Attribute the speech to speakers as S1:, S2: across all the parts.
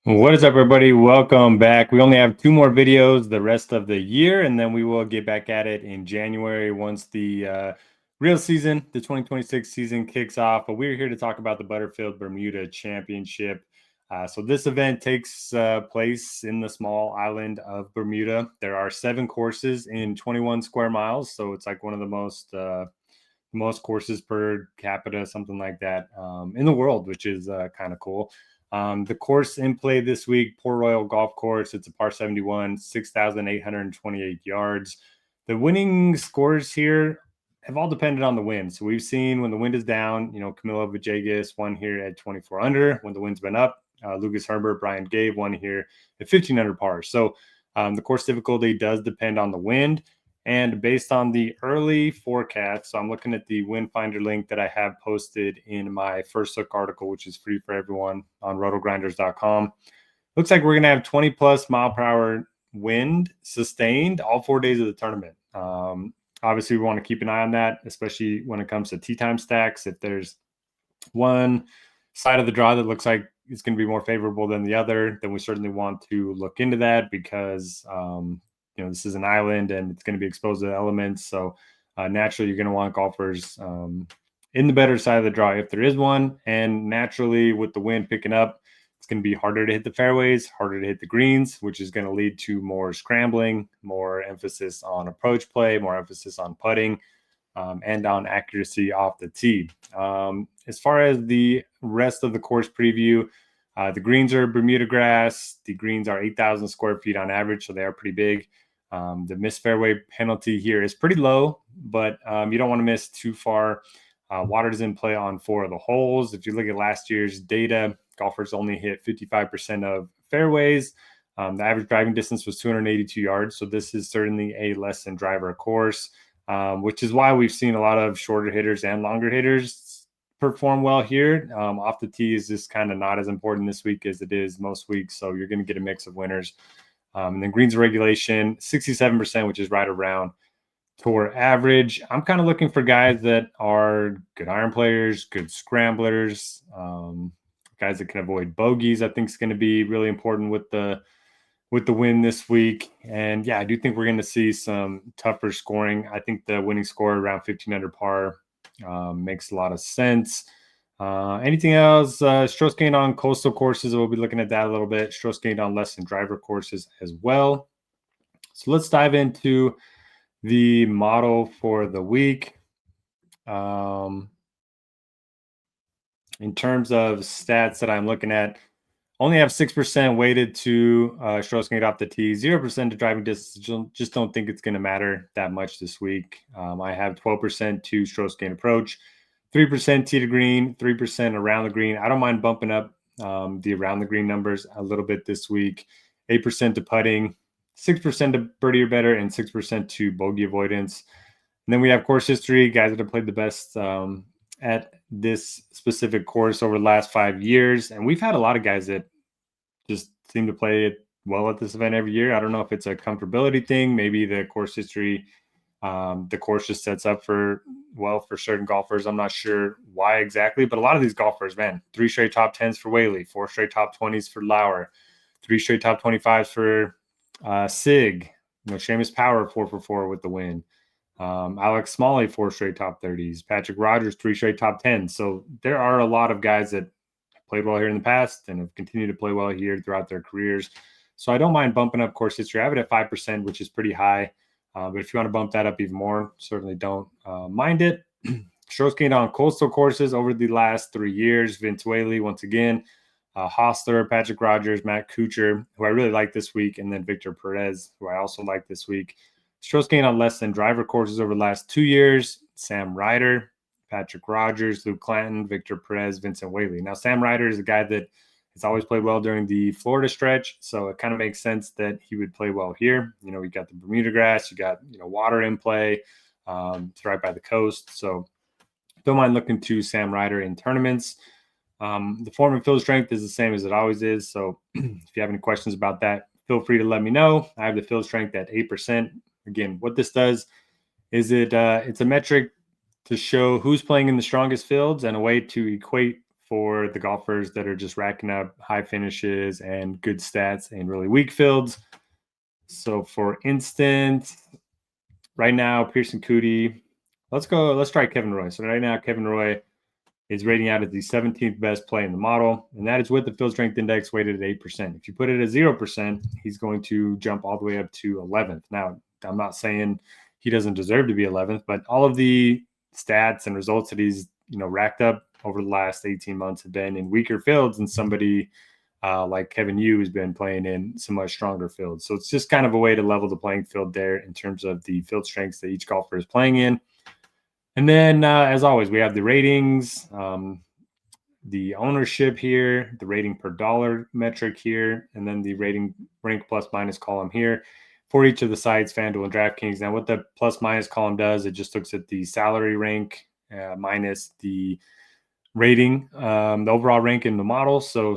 S1: What is up, everybody? Welcome back. We only have two more videos the rest of the year, and then we will get back at it in January once the real season, the 2026 season, kicks off. But we're here to talk about the Butterfield Bermuda Championship. So this event takes place in the small island of Bermuda. There are 7 courses in 21 square miles, so it's like one of the most courses per capita, something like that, in the world, which is kind of cool. The course in play this week, Port Royal Golf Course. It's a par 71, 6,828 yards. The winning scores here have all depended on the wind. So we've seen when the wind is down, Camilo Villegas won here at 24 under. When the wind's been up, Lucas Herbert, Brian Gabe won here at 15 under par. So the course difficulty does depend on the wind. And based on the early forecast, so I'm looking at the wind finder link that I have posted in my first look article, which is free for everyone on RotoGrinders.com. Looks like we're going to have 20 plus mile per hour wind sustained all 4 days of the tournament. Obviously, we want to keep an eye on that, especially when it comes to tee time stacks. If there's one side of the draw that looks like it's going to be more favorable than the other, then we certainly want to look into that because this is an island and it's going to be exposed to the elements. So naturally, you're going to want golfers in the better side of the draw if there is one. And naturally, with the wind picking up, it's going to be harder to hit the fairways, harder to hit the greens, which is going to lead to more scrambling, more emphasis on approach play, more emphasis on putting, and on accuracy off the tee. As far as the rest of the course preview, the greens are Bermuda grass. The greens are 8,000 square feet on average, so they are pretty big. The missed fairway penalty here is pretty low, but you don't want to miss too far. Water doesn't play on 4 of the holes. If you look at last year's data, golfers only hit 55% of fairways. The average driving distance was 282 yards, so this is certainly a less than driver course, which is why we've seen a lot of shorter hitters and longer hitters perform well here. Off the tee is just kind of not as important this week as it is most weeks, so you're going to get a mix of winners. And then greens regulation, 67%, which is right around tour average. I'm kind of looking for guys that are good iron players, good scramblers, guys that can avoid bogeys. I think is going to be really important with the win this week. And yeah, I do think we're going to see some tougher scoring. I think the winning score around 15 under par makes a lot of sense. Anything else? Strokes gained on coastal courses. We'll be looking at that a little bit. Strokes gained on less than driver courses as well. So let's dive into the model for the week. In terms of stats that I'm looking at, only have 6% weighted to strokes gained off the tee, 0% to driving distance. Just don't think it's going to matter that much this week. I have 12% to strokes gained approach, 3% tee to green, 3% around the green. I don't mind bumping up the around the green numbers a little bit this week. 8% to putting, 6% to birdie or better, and 6% to bogey avoidance. And then we have course history, guys that have played the best at this specific course over the last 5 years. And we've had a lot of guys that just seem to play it well at this event every year. I don't know if it's a comfortability thing. Maybe the course history, the course just sets up for certain golfers. I'm not sure why exactly, but a lot of these golfers, man, 3 straight top 10s for Whaley, 4 straight top 20s for Lauer, 3 straight top 25s for Sig. Seamus Power 4 for 4 with the win. Alex Smalley 4 straight top 30s. Patrick Rogers 3 straight top 10s. So there are a lot of guys that played well here in the past and have continued to play well here throughout their careers. So I don't mind bumping up course history. I have it at 5%, which is pretty high. But if you want to bump that up even more, certainly don't mind it. Strokes gained on coastal courses over the last 3 years. Vince Whaley, once again, Hostler, Patrick Rogers, Matt Kuchar, who I really like this week, and then Victor Perez, who I also like this week. Strokes gained on less than driver courses over the last 2 years. Sam Ryder, Patrick Rogers, Luke Clanton, Victor Perez, Vincent Whaley. Now, Sam Ryder is a guy that has always played well during the Florida stretch, so it kind of makes sense that he would play well here. We got the Bermuda grass, you got water in play. It's right by the coast, so don't mind looking to Sam Ryder in tournaments. The form and field strength is the same as it always is, so if you have any questions about that, feel free to let me know. I have the field strength at 8%. Again, what this does is it's a metric to show who's playing in the strongest fields and a way to equate for the golfers that are just racking up high finishes and good stats in really weak fields. So for instance, right now, Pearson Cootie, let's try Kevin Roy. So right now, Kevin Roy is rating out as the 17th best play in the model, and that is with the field strength index weighted at 8%. If you put it at 0%, he's going to jump all the way up to 11th. Now, I'm not saying he doesn't deserve to be 11th, but all of the stats and results that he's racked up over the last 18 months have been in weaker fields than somebody like Kevin Yu has been playing in some much stronger fields. So it's just kind of a way to level the playing field there in terms of the field strengths that each golfer is playing in. And then, as always, we have the ratings, the ownership here, the rating per dollar metric here, and then the rating rank plus minus column here for each of the sites, FanDuel and DraftKings. Now, what the plus minus column does, it just looks at the salary rank minus the rating, the overall rank in the model. So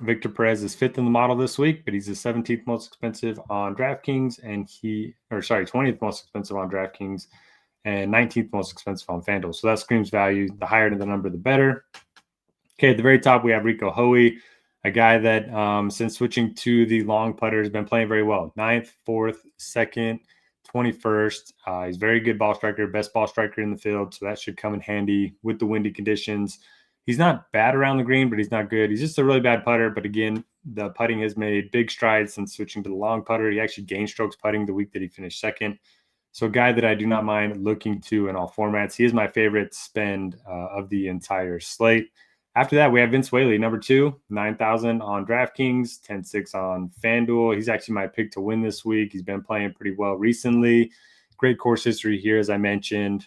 S1: Victor Perez is 5th in the model this week, but he's the 17th most expensive on DraftKings, and 20th most expensive on DraftKings, and 19th most expensive on FanDuel. So that screams value. The higher the number, the better. Okay, at the very top, we have Rico Hoey, a guy that since switching to the long putter has been playing very well. 9th, 4th, 2nd, 21st. He's very good ball striker, best ball striker in the field, so that should come in handy with the windy conditions. He's not bad around the green, but he's not good. He's just a really bad putter. But again, the putting has made big strides since switching to the long putter. He actually gained strokes putting the week that he finished 2nd. So a guy that I do not mind looking to in all formats. He is my favorite spend of the entire slate. After that, we have Vince Whaley, number 2, 9,000 on DraftKings, 10,600 on FanDuel. He's actually my pick to win this week. He's been playing pretty well recently. Great course history here, as I mentioned.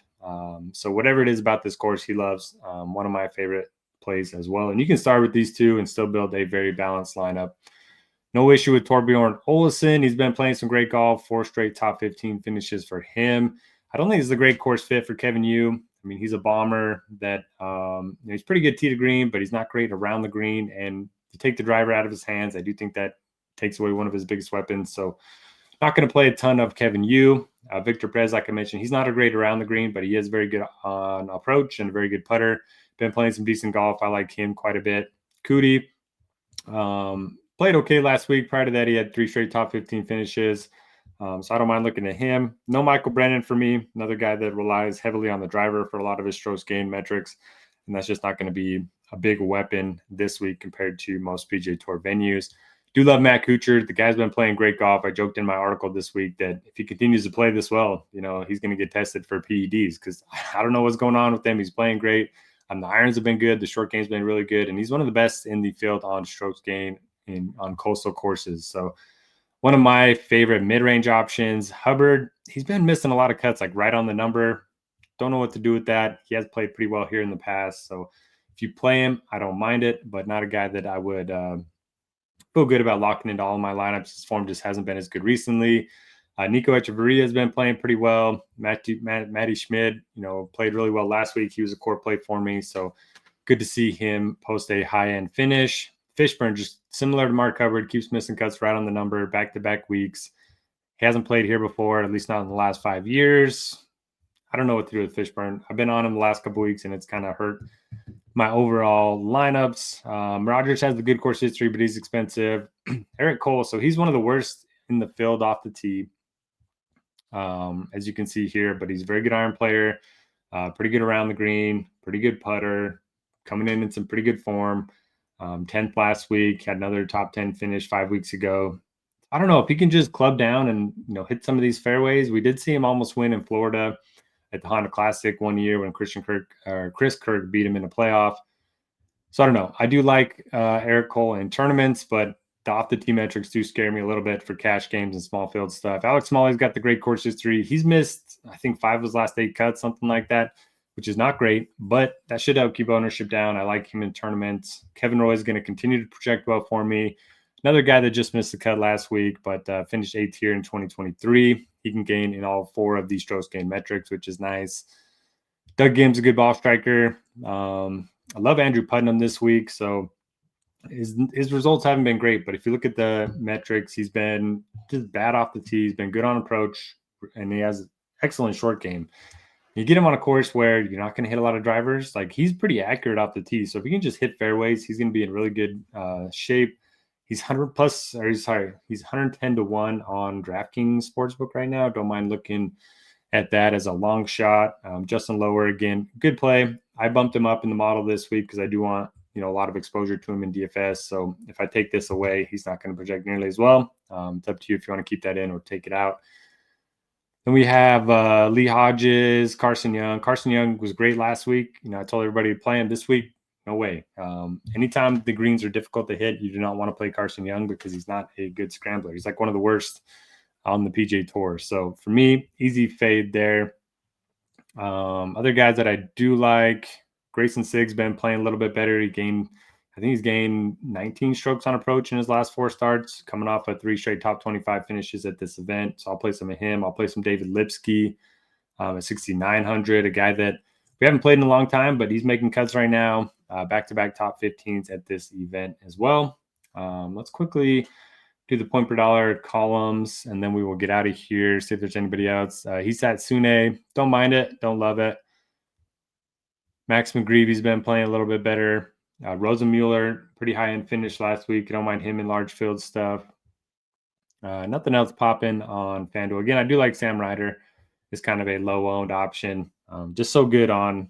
S1: So whatever it is about this course, he loves. One of my favorite plays as well. And you can start with these two and still build a very balanced lineup. No issue with Torbjorn Olesen. He's been playing some great golf, 4 straight top 15 finishes for him. I don't think this is a great course fit for Kevin Yu. I mean, he's a bomber that he's pretty good tee to green, but he's not great around the green. And to take the driver out of his hands, I do think that takes away one of his biggest weapons. So not going to play a ton of Kevin Yu. Victor Perez, like I mentioned, he's not a great around the green, but he is very good on approach and a very good putter. Been playing some decent golf. I like him quite a bit. Cootie played okay last week. Prior to that, he had 3 straight top 15 finishes. So I don't mind looking at him. No Michael Brennan for me. Another guy that relies heavily on the driver for a lot of his strokes gain metrics. And that's just not going to be a big weapon this week compared to most PGA Tour venues. Do love Matt Kuchar. The guy's been playing great golf. I joked in my article this week that if he continues to play this well, he's going to get tested for PEDs because I don't know what's going on with him. He's playing great. The irons have been good. The short game's been really good. And he's one of the best in the field on strokes gain on coastal courses. So one of my favorite mid-range options, Hubbard, he's been missing a lot of cuts, like right on the number. Don't know what to do with that. He has played pretty well here in the past. So if you play him, I don't mind it, but not a guy that I would feel good about locking into all of my lineups. His form just hasn't been as good recently. Nico Echeverria has been playing pretty well. Matty Schmid, played really well last week. He was a core play for me. So good to see him post a high-end finish. Fishburne, just similar to Mark Hubbard, keeps missing cuts right on the number, back-to-back weeks. He hasn't played here before, at least not in the last 5 years. I don't know what to do with Fishburne. I've been on him the last couple of weeks, and it's kind of hurt my overall lineups. Rogers has the good course history, but he's expensive. Eric Cole, so he's one of the worst in the field off the tee, as you can see here, but he's a very good iron player, pretty good around the green, pretty good putter, coming in some pretty good form. 10th last week, had another top 10 finish 5 weeks ago. I don't know if he can just club down and hit some of these fairways. We did see him almost win in Florida at the Honda Classic one year when Chris Kirk beat him in a playoff. So I don't know. I do like Eric Cole in tournaments, but the off the tee metrics do scare me a little bit for cash games and small field stuff. Alex Smalley's got the great course history. He's missed, I think, 5 of his last 8 cuts, something like that, which is not great, but that should help keep ownership down. I like him in tournaments. Kevin Roy is going to continue to project well for me. Another guy that just missed the cut last week, but finished 8th here in 2023. He can gain in all 4 of these strokes gain metrics, which is nice. Doug Gim's a good ball striker. I love Andrew Putnam this week, so his results haven't been great, but if you look at the metrics, he's been just bad off the tee. He's been good on approach, and he has excellent short game. You get him on a course where you're not going to hit a lot of drivers. Like, he's pretty accurate off the tee. So if he can just hit fairways, he's going to be in really good shape. He's 100 plus, or sorry, he's 110 to 1 on DraftKings Sportsbook right now. Don't mind looking at that as a long shot. Justin Lower, again, good play. I bumped him up in the model this week because I do want, a lot of exposure to him in DFS. So if I take this away, he's not going to project nearly as well. It's up to you if you want to keep that in or take it out. Then we have Lee Hodges, Carson Young. Carson Young was great last week. I told everybody to play him this week. No way. Anytime the greens are difficult to hit, you do not want to play Carson Young because he's not a good scrambler. He's like one of the worst on the PGA Tour. So for me, easy fade there. Other guys that I do like, Grayson Siggs been playing a little bit better. I think he's gained 19 strokes on approach in his last 4 starts, coming off of 3 straight top 25 finishes at this event. So I'll play some of him. I'll play some David Lipsky at 6,900, a guy that we haven't played in a long time, but he's making cuts right now. Back-to-back top 15s at this event as well. Let's quickly do the point per dollar columns, and then we will get out of here, see if there's anybody else. He's at Sune. Don't mind it. Don't love it. Max McGreevy's been playing a little bit better. Rosenmuller, pretty high-end finish last week. Don't mind him in large field stuff. Nothing else popping on FanDuel. Again, I do like Sam Ryder. It's kind of a low-owned option. Just so good on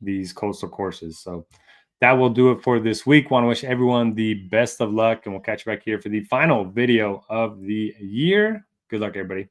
S1: these coastal courses. So that will do it for this week. Want to wish everyone the best of luck, and we'll catch you back here for the final video of the year. Good luck, everybody.